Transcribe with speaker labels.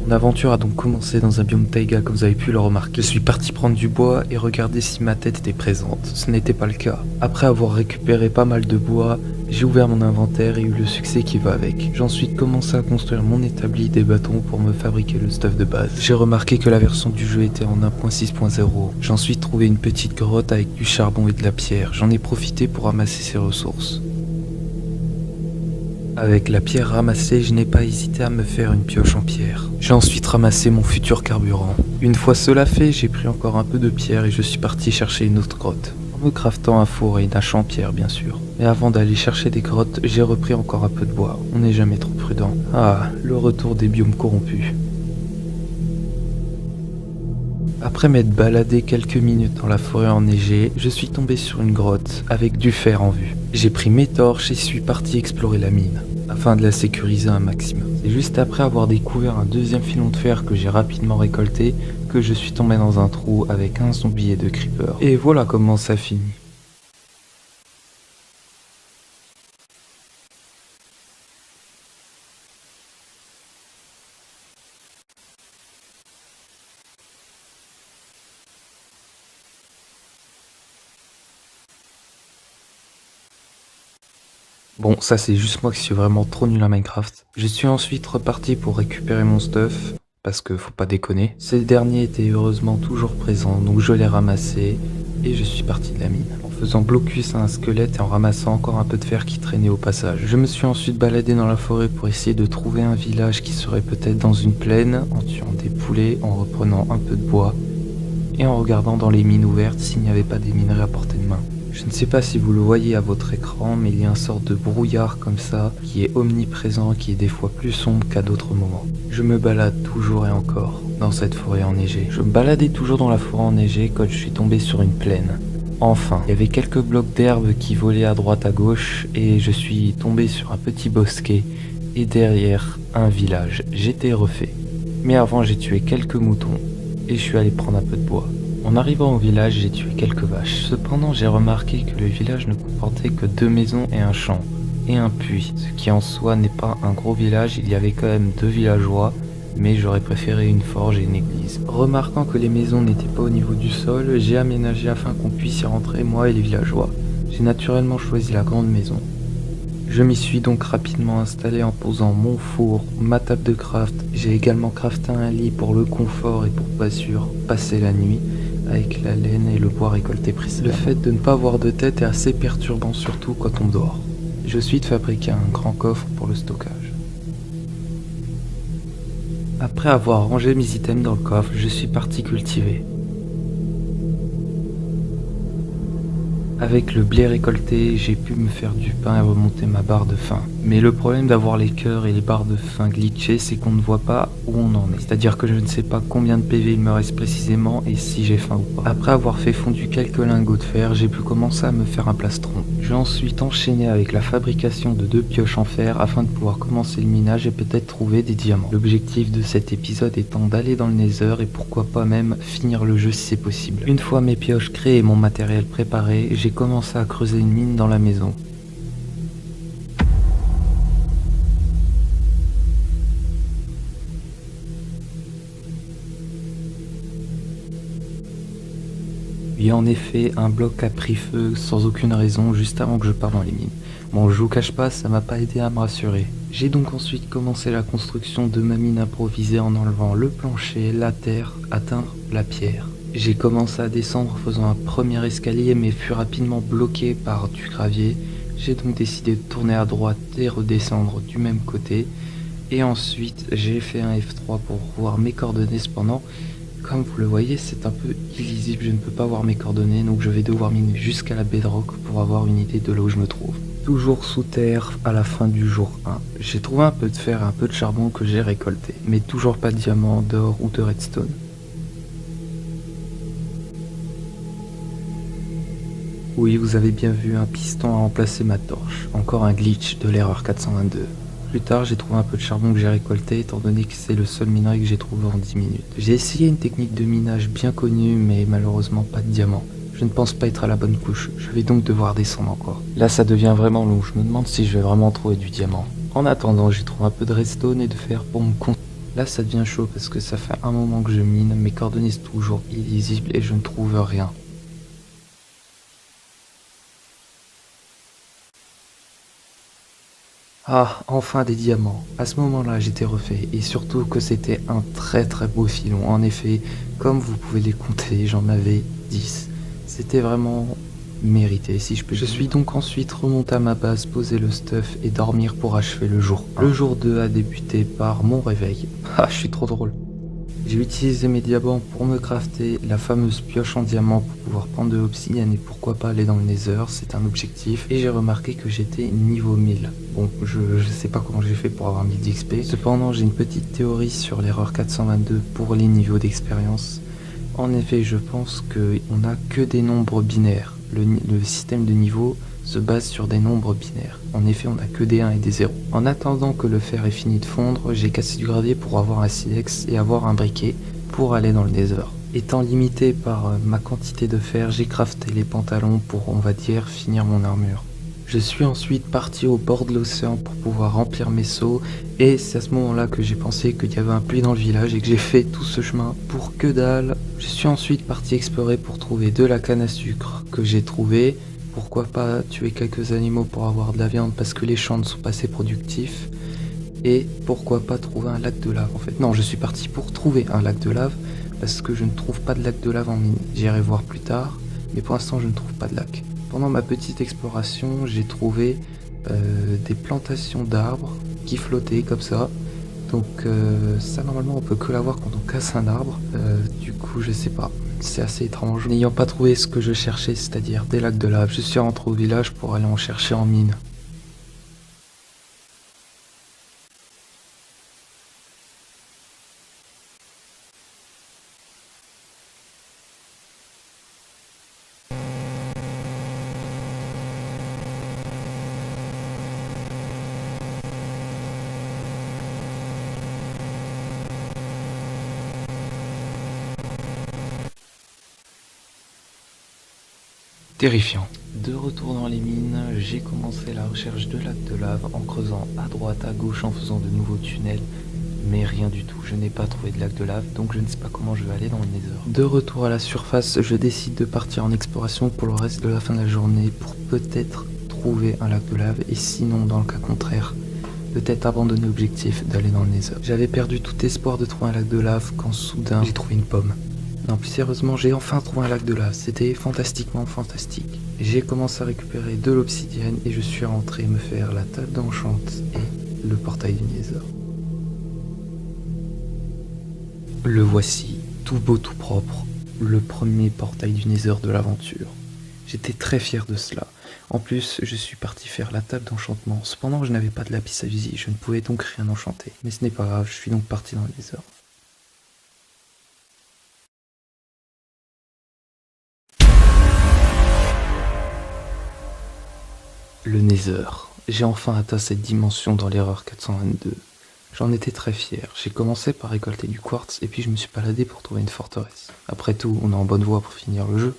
Speaker 1: Mon aventure a donc commencé dans un biome taïga comme vous avez pu le remarquer. Je suis parti prendre du bois et regarder si ma tête était présente. Ce n'était pas le cas. Après avoir récupéré pas mal de bois, j'ai ouvert mon inventaire et eu le succès qui va avec. J'ai ensuite commencé à construire mon établi des bâtons pour me fabriquer le stuff de base. J'ai remarqué que la version du jeu était en 1.6.0. J'ai ensuite trouvé une petite grotte avec du charbon et de la pierre. J'en ai profité pour ramasser ces ressources. Avec la pierre ramassée, je n'ai pas hésité à me faire une pioche en pierre. J'ai ensuite ramassé mon futur carburant. Une fois cela fait, j'ai pris encore un peu de pierre et je suis parti chercher une autre grotte. En me craftant un four et une hache en pierre bien sûr. Mais avant d'aller chercher des grottes, j'ai repris encore un peu de bois. On n'est jamais trop prudent. Ah, le retour des biomes corrompus. Après m'être baladé quelques minutes dans la forêt enneigée, je suis tombé sur une grotte avec du fer en vue. J'ai pris mes torches et suis parti explorer la mine, afin de la sécuriser un maximum. C'est juste après avoir découvert un deuxième filon de fer que j'ai rapidement récolté que je suis tombé dans un trou avec un zombie et deux creepers. Et voilà comment ça finit. Bon, ça c'est juste moi qui suis vraiment trop nul à Minecraft. Je suis ensuite reparti pour récupérer mon stuff, parce que faut pas déconner. Ces derniers étaient heureusement toujours présents, donc je les ramassais et je suis parti de la mine. En faisant blocus à un squelette et en ramassant encore un peu de fer qui traînait au passage. Je me suis ensuite baladé dans la forêt pour essayer de trouver un village qui serait peut-être dans une plaine, en tuant des poulets, en reprenant un peu de bois et en regardant dans les mines ouvertes s'il n'y avait pas des minerais à portée de main. Je ne sais pas si vous le voyez à votre écran, mais il y a une sorte de brouillard comme ça, qui est omniprésent, qui est des fois plus sombre qu'à d'autres moments. Je me balade toujours et encore dans cette forêt enneigée. Je me baladais toujours dans la forêt enneigée quand je suis tombé sur une plaine. Enfin, il y avait quelques blocs d'herbe qui volaient à droite à gauche, et je suis tombé sur un petit bosquet, et derrière, un village. J'étais refait. Mais avant, j'ai tué quelques moutons, et je suis allé prendre un peu de bois. En arrivant au village, j'ai tué quelques vaches. Cependant, j'ai remarqué que le village ne comportait que 2 maisons et un champ, et un puits. Ce qui en soi n'est pas un gros village, il y avait quand même 2 villageois, mais j'aurais préféré une forge et une église. Remarquant que les maisons n'étaient pas au niveau du sol, j'ai aménagé afin qu'on puisse y rentrer moi et les villageois. J'ai naturellement choisi la grande maison. Je m'y suis donc rapidement installé en posant mon four, ma table de craft. J'ai également crafté un lit pour le confort et pour pas sûr passer la nuit avec la laine et le bois récolté précédemment. Le fait de ne pas avoir de tête est assez perturbant, surtout quand on dort. J'ai ensuite fabriqué un grand coffre pour le stockage. Après avoir rangé mes items dans le coffre, je suis parti cultiver. Avec le blé récolté, j'ai pu me faire du pain et remonter ma barre de faim. Mais le problème d'avoir les cœurs et les barres de faim glitchées, c'est qu'on ne voit pas où on en est. C'est-à-dire que je ne sais pas combien de PV il me reste précisément et si j'ai faim ou pas. Après avoir fait fondu quelques lingots de fer, j'ai pu commencer à me faire un plastron. J'ai ensuite enchaîné avec la fabrication de 2 pioches en fer afin de pouvoir commencer le minage et peut-être trouver des diamants. L'objectif de cet épisode étant d'aller dans le Nether et pourquoi pas même finir le jeu si c'est possible. Une fois mes pioches créées et mon matériel préparé, j'ai commencé à creuser une mine dans la maison. Et en effet, un bloc a pris feu sans aucune raison juste avant que je parte dans les mines. Bon, je vous cache pas, ça m'a pas aidé à me rassurer. J'ai donc ensuite commencé la construction de ma mine improvisée en enlevant le plancher, la terre, atteindre la pierre. J'ai commencé à descendre en faisant un premier escalier mais fut rapidement bloqué par du gravier. J'ai donc décidé de tourner à droite et redescendre du même côté. Et ensuite j'ai fait un F3 pour voir mes coordonnées. Cependant, comme vous le voyez, c'est un peu illisible, je ne peux pas voir mes coordonnées, donc je vais devoir miner jusqu'à la bedrock pour avoir une idée de là où je me trouve. Toujours sous terre à la fin du jour 1. J'ai trouvé un peu de fer et un peu de charbon que j'ai récolté, mais toujours pas de diamant, d'or ou de redstone. Oui, vous avez bien vu un piston à remplacer ma torche. Encore un glitch de l'erreur 422. Plus tard, j'ai trouvé un peu de charbon que j'ai récolté, étant donné que c'est le seul minerai que j'ai trouvé en 10 minutes. J'ai essayé une technique de minage bien connue, mais malheureusement pas de diamant. Je ne pense pas être à la bonne couche, je vais donc devoir descendre encore. Là, ça devient vraiment long, je me demande si je vais vraiment trouver du diamant. En attendant, j'ai trouvé un peu de redstone et de fer pour me construire. Là ça devient chaud parce que ça fait un moment que je mine, mes coordonnées sont toujours illisibles et je ne trouve rien. Ah, enfin des diamants. À ce moment-là, j'étais refait et surtout que c'était un très beau filon. En effet, comme vous pouvez les compter, j'en avais 10. C'était vraiment mérité, si je peux dire. Je suis donc ensuite remonté à ma base, poser le stuff et dormir pour achever le jour 1. Le jour 2 a débuté par mon réveil. Ah, je suis trop drôle. J'ai utilisé mes diamants pour me crafter la fameuse pioche en diamant pour pouvoir prendre de l'obsidienne et pourquoi pas aller dans le nether, c'est un objectif. Et j'ai remarqué que j'étais niveau 1000. Bon, je sais pas comment j'ai fait pour avoir 1000 d'XP. Cependant, j'ai une petite théorie sur l'erreur 422 pour les niveaux d'expérience. En effet, je pense qu'on n'a que des nombres binaires. Le système de niveau se base sur des nombres binaires. En effet, on n'a que des 1 et des 0. En attendant que le fer ait fini de fondre, j'ai cassé du gravier pour avoir un silex et avoir un briquet pour aller dans le nether. Étant limité par ma quantité de fer, j'ai crafté les pantalons pour, on va dire, finir mon armure. Je suis ensuite parti au bord de l'océan pour pouvoir remplir mes seaux et c'est à ce moment-là que j'ai pensé qu'il y avait un puits dans le village et que j'ai fait tout ce chemin pour que dalle. Je suis ensuite parti explorer pour trouver de la canne à sucre que j'ai trouvé. Pourquoi pas tuer quelques animaux pour avoir de la viande parce que les champs ne sont pas assez productifs. Et pourquoi pas trouver un lac de lave en fait. Non, je suis parti pour trouver un lac de lave parce que je ne trouve pas de lac de lave en mine. J'irai voir plus tard, mais pour l'instant je ne trouve pas de lac. Pendant ma petite exploration, j'ai trouvé des plantations d'arbres qui flottaient comme ça. Donc ça normalement on peut que l'avoir quand on casse un arbre. Du coup je sais pas, c'est assez étrange. N'ayant pas trouvé ce que je cherchais, c'est-à-dire des lacs de lave, je suis rentré au village pour aller en chercher en mine. Terrifiant. De retour dans les mines, j'ai commencé la recherche de lacs de lave en creusant à droite, à gauche, en faisant de nouveaux tunnels. Mais rien du tout, je n'ai pas trouvé de lac de lave, donc je ne sais pas comment je vais aller dans le nether. De retour à la surface, je décide de partir en exploration pour le reste de la fin de la journée pour peut-être trouver un lac de lave et sinon, dans le cas contraire, peut-être abandonner l'objectif d'aller dans le nether. J'avais perdu tout espoir de trouver un lac de lave quand soudain j'ai trouvé une pomme. Non, plus sérieusement, j'ai enfin trouvé un lac de lave. C'était fantastiquement fantastique. J'ai commencé à récupérer de l'obsidienne et je suis rentré me faire la table d'enchant et le portail du nether. Le voici, tout beau, tout propre. Le premier portail du nether de l'aventure. J'étais très fier de cela. En plus, je suis parti faire la table d'enchantement. Cependant, je n'avais pas de lapis lazuli, je ne pouvais donc rien enchanter. Mais ce n'est pas grave, je suis donc parti dans le nether. Le nether. J'ai enfin atteint cette dimension dans l'erreur 422. J'en étais très fier. J'ai commencé par récolter du quartz et puis je me suis baladé pour trouver une forteresse. Après tout, on est en bonne voie pour finir le jeu.